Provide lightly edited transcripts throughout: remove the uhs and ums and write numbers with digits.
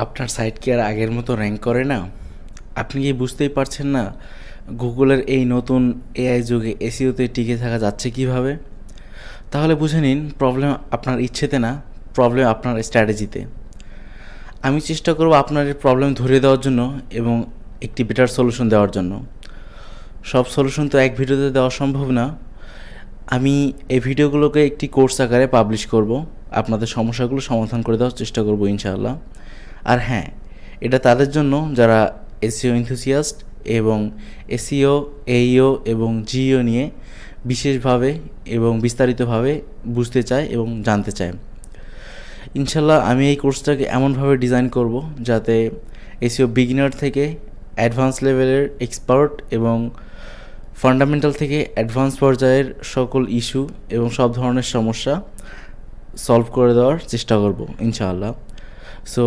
আপনার সাইট কি আর আগের মতো র্যাঙ্ক করে না? আপনি কি বুঝতেই পারছেন না গুগলের এই নতুন এআই যুগে এসইওতে টিকে থাকা যাচ্ছে কিভাবে? তাহলে বুঝে নিন প্রবলেম আপনার ইচ্ছেতে না, প্রবলেম আপনার স্ট্র্যাটেজিতে। আমি চেষ্টা করব আপনার এই প্রবলেম ধরিয়ে দেওয়ার জন্য এবং একটি বেটার সলিউশন দেওয়ার জন্য। সব সলিউশন তো এক ভিডিওতে দেওয়া সম্ভব না। আমি এই ভিডিওগুলোকে একটি কোর্স আকারে পাবলিশ করব, আপনাদের সমস্যাগুলো সমাধান করে দেওয়ার চেষ্টা করব ইনশাআল্লাহ। আর হ্যাঁ, এটা তাদের জন্য যারা এসইও এনথুসিয়াস্ট এবং এসইও, এইও এবং জিও নিয়ে বিশেষভাবে এবং বিস্তারিতভাবে বুঝতে চায় এবং জানতে চায়। ইনশাল্লাহ আমি এই কোর্সটাকে এমনভাবে ডিজাইন করব যাতে এসইও বিগিনার থেকে অ্যাডভান্স লেভেলের এক্সপার্ট এবং ফান্ডামেন্টাল থেকে অ্যাডভান্স পর্যায়ের সকল ইস্যু এবং সব ধরনের সমস্যা সলভ করে দেওয়ার চেষ্টা করব ইনশাআল্লাহ। সো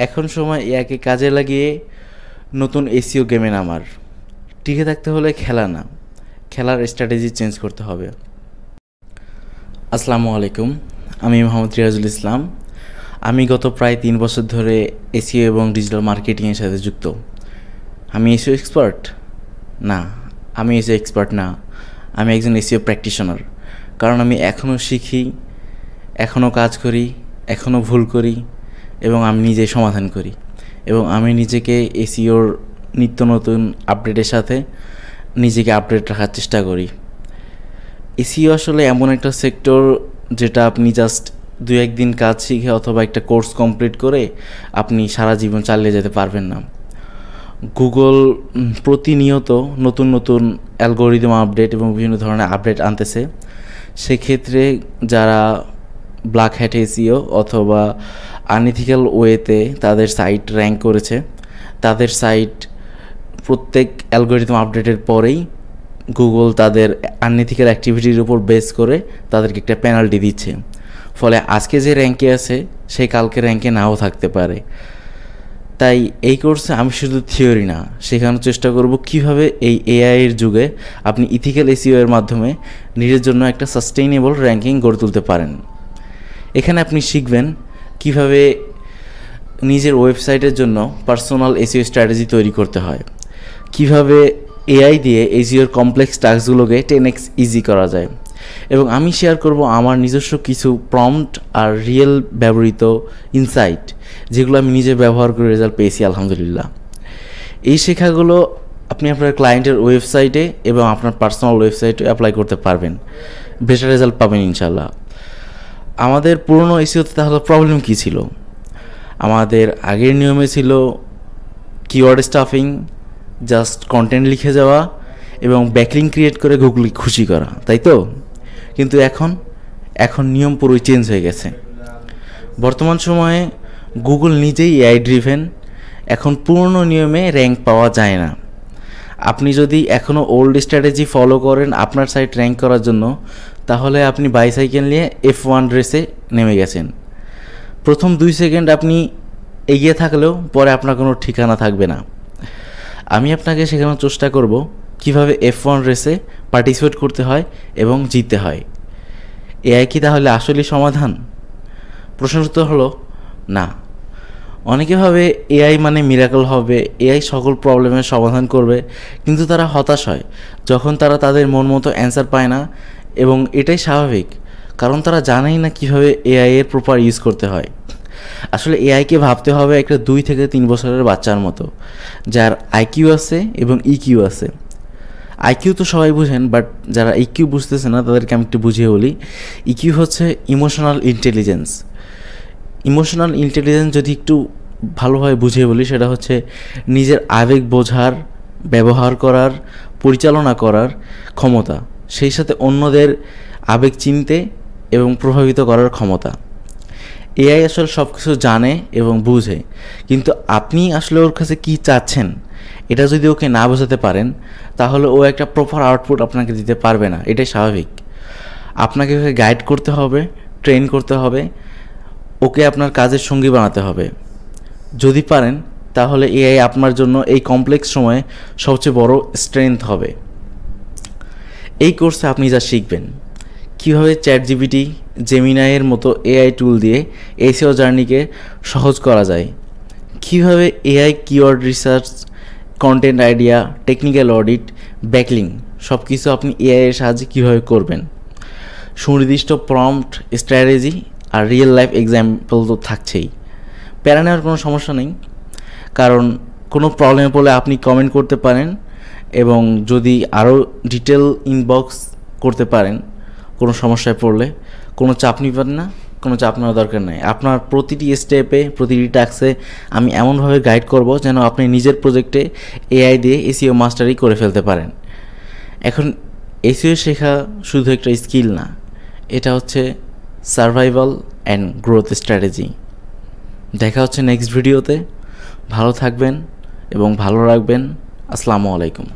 এখন সময় একে কাজে লাগিয়ে নতুন এসইও গেমে নামার। টিকে থাকতে হলে খেলা না, খেলার স্ট্র্যাটেজি চেঞ্জ করতে হবে। আসসালামু আলাইকুম, আমি মোহাম্মদ রিয়াজুল ইসলাম। আমি গত প্রায় 3 বছর ধরে এসইও এবং ডিজিটাল মার্কেটিংয়ের সাথে যুক্ত। আমি এসইও এক্সপার্ট? না, আমি এসইও এক্সপার্ট না, আমি একজন এসইও প্র্যাকটিশনার। কারণ আমি এখনও শিখি, এখনও কাজ করি, এখনও ভুল করি এবং আমি নিজেই সমাধান করি এবং আমি নিজেকে এসইওর নিত্য নতুন আপডেটের সাথে নিজেকে আপডেট রাখার চেষ্টা করি। এসইও আসলে এমন একটা সেক্টর যেটা আপনি জাস্ট 2-1 দিন কাজ শিখে অথবা একটা কোর্স কমপ্লিট করে আপনি সারা জীবন চালিয়ে যেতে পারবেন না। গুগল প্রতিনিয়ত নতুন নতুন অ্যালগোরিদম আপডেট এবং বিভিন্ন ধরনের আপডেট আনতেছে। সেক্ষেত্রে যারা ব্ল্যাক হ্যাট এসইও অথবা আনএথিক্যাল ওয়েতে তাদের সাইট র্যাঙ্ক করেছে, তাদের সাইট প্রত্যেক অ্যালগোরিদম আপডেটের পরেই গুগল তাদের আনএথিক্যাল অ্যাক্টিভিটির উপর বেস করে তাদেরকে একটা পেনাল্টি দিচ্ছে। ফলে আজকে যে র্যাঙ্কে আছে সে কালকে র্যাঙ্কে নাও থাকতে পারে। তাই এই কোর্সে আমি শুধু থিওরি না, শেখানোর চেষ্টা করব কীভাবে এই এআইয়ের যুগে আপনি ইথিক্যাল এসইও এর মাধ্যমে নিজের জন্য একটা সাস্টেইনেবল র্যাঙ্কিং গড়ে তুলতে পারেন। এখানে আপনি শিখবেন কিভাবে নিজের ওয়েবসাইটের জন্য পার্সোনাল এসইও স্ট্র্যাটেজি তৈরি করতে হয়, কিভাবে এআই দিয়ে এসইওর কমপ্লেক্স টাস্কগুলোকে 10x ইজি করা যায়, এবং আমি শেয়ার করব আমার নিজস্ব কিছু প্রম্পট আর রিয়েল ব্যবহৃত ইনসাইট যেগুলো আমি নিজে ব্যবহার করে রেজাল্ট পেয়েছি আলহামদুলিল্লাহ। এই শেখাগুলো আপনি আপনার ক্লায়েন্টের ওয়েবসাইটে এবং আপনার পার্সোনাল ওয়েবসাইটে অ্যাপ্লাই করতে পারবেন, বেটার রেজাল্ট পাবেন ইনশাল্লাহ। আমাদের পুরনো এসইওতে তাহলে প্রবলেম কী ছিল? আমাদের আগের নিয়মে ছিল কিওয়ার্ড স্টাফিং, জাস্ট কন্টেন্ট লিখে যাওয়া এবং ব্যাকলিঙ্ক ক্রিয়েট করে গুগলকে খুশি করা, তাই তো? কিন্তু এখন নিয়ম পুরোই চেঞ্জ হয়ে গেছে। বর্তমান সময়ে গুগল নিজেই এআই ড্রিভেন। এখন পুরনো নিয়মে র্যাঙ্ক পাওয়া যায় না। আপনি যদি এখনও ওল্ড স্ট্র্যাটেজি ফলো করেন আপনার সাইট র্যাঙ্ক করার জন্য, তাহলে আপনি বাইসাইকেল নিয়ে F1 রেসে নেমে গেছেন। প্রথম 2 সেকেন্ড আপনি এগিয়ে থাকলেও পরে আপনার কোনো ঠিকানা থাকবে না। আমি আপনাকে শেখানোর চেষ্টা করব কিভাবে F1 রেসে পার্টিসিপেট করতে হয় এবং জিততে হয়। এআই কি তাহলে আসলেই সমাধান? প্রশ্নটা হলো না। অনেকে ভাবে এআই মানে মিরাকল হবে, এআই সকল প্রবলেমের সমাধান করবে, কিন্তু তারা হতাশ হয় যখন তারা তাদের মন মতো অ্যান্সার পায় না, এবং এটাই স্বাভাবিক, কারণ তারা জানেই না কীভাবে এআই এর প্রপার ইউজ করতে হয়। আসলে এআইকে ভাবতে হবে একটা 2 থেকে 3 বছরের বাচ্চার মতো, যার আইকিউ আছে এবং ইকিউ আছে। আইকিউ তো সবাই বুঝেন, বাট যারা ইকিউ বুঝতেছে না তাদেরকে আমি একটু বুঝিয়ে বলি। ইকিউ হচ্ছে ইমোশনাল ইন্টেলিজেন্স। ইমোশনাল ইন্টেলিজেন্স যদি একটু ভালোভাবে বুঝিয়ে বলি, সেটা হচ্ছে নিজের আবেগ বোঝার, ব্যবহার করার, পরিচালনা করার ক্ষমতা, সেই সাথে অন্যদের আবেগ চিনতে এবং প্রভাবিত করার ক্ষমতা। এআই আসলে সব কিছু জানে এবং বুঝে, কিন্তু আপনি আসলে ওর কাছে কী চাচ্ছেন এটা যদি ওকে না বোঝাতে পারেন, তাহলে ও একটা প্রপার আউটপুট আপনাকে দিতে পারবে না। এটাই স্বাভাবিক। আপনাকে ওকে গাইড করতে হবে, ট্রেন করতে হবে, ওকে আপনার কাজের সঙ্গী বানাতে হবে। যদি পারেন তাহলে এআই আপনার জন্য এই কমপ্লেক্স সময়ে সবচেয়ে বড় স্ট্রেংথ হবে। এই কোর্সে আপনি যা শিখবেন কীভাবে চ্যাটজিপিটি, জেমিনাইয়ের মতো এআই টুল দিয়ে এসইও জার্নিকে সহজ করা যায়, কীভাবে AI keyword research, content idea, technical audit, backlink সব কিছু আপনি এআই এর সাহায্যে কীভাবে করবেন। সুনির্দিষ্ট প্রম্পট, স্ট্র্যাটেজি আর রিয়েল লাইফ এক্সাম্পল তো থাকছেই। প্যারা নেওয়ার কোনো সমস্যা নেই, কারণ কোনো প্রবলেমে পড়লে আপনি কমেন্ট করতে পারেন, এবং যদি আরও ডিটেল ইনবক্স করতে পারেন কোনো সমস্যায় পড়লে। কোনো চাপ নিবেন না, কোনো চাপ নেওয়ার দরকার নেই। আপনার প্রতিটি স্টেপে, প্রতিটি টাস্কে আমি এমনভাবে গাইড করব যেন আপনি নিজের প্রজেক্টে এআই দিয়ে এসইও মাস্টারি করে ফেলতে পারেন। এখন এসইও শেখা শুধু একটা স্কিল না, এটা হচ্ছে সার্ভাইভাল অ্যান্ড গ্রোথ স্ট্র্যাটেজি। দেখা হচ্ছে নেক্সট ভিডিওতে। ভালো থাকবেন এবং ভালো রাখবেন। আসসালামু আলাইকুম।